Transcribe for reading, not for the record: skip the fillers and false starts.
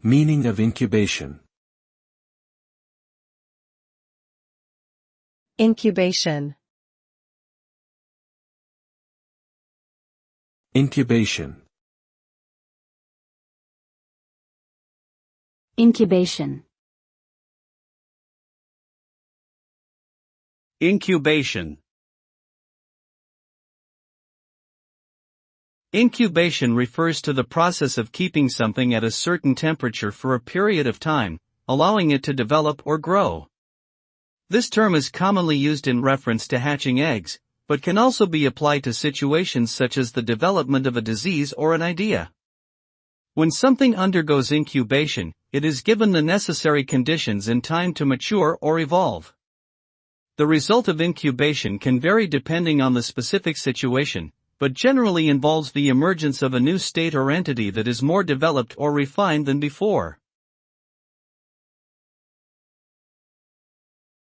Meaning of incubation. Incubation. Incubation. Incubation. Incubation. Incubation refers to the process of keeping something at a certain temperature for a period of time, allowing it to develop or grow. This term is commonly used in reference to hatching eggs, but can also be applied to situations such as the development of a disease or an idea. When something undergoes incubation, it is given the necessary conditions and time to mature or evolve. The result of incubation can vary depending on the specific situation, but generally involves the emergence of a new state or entity that is more developed or refined than before.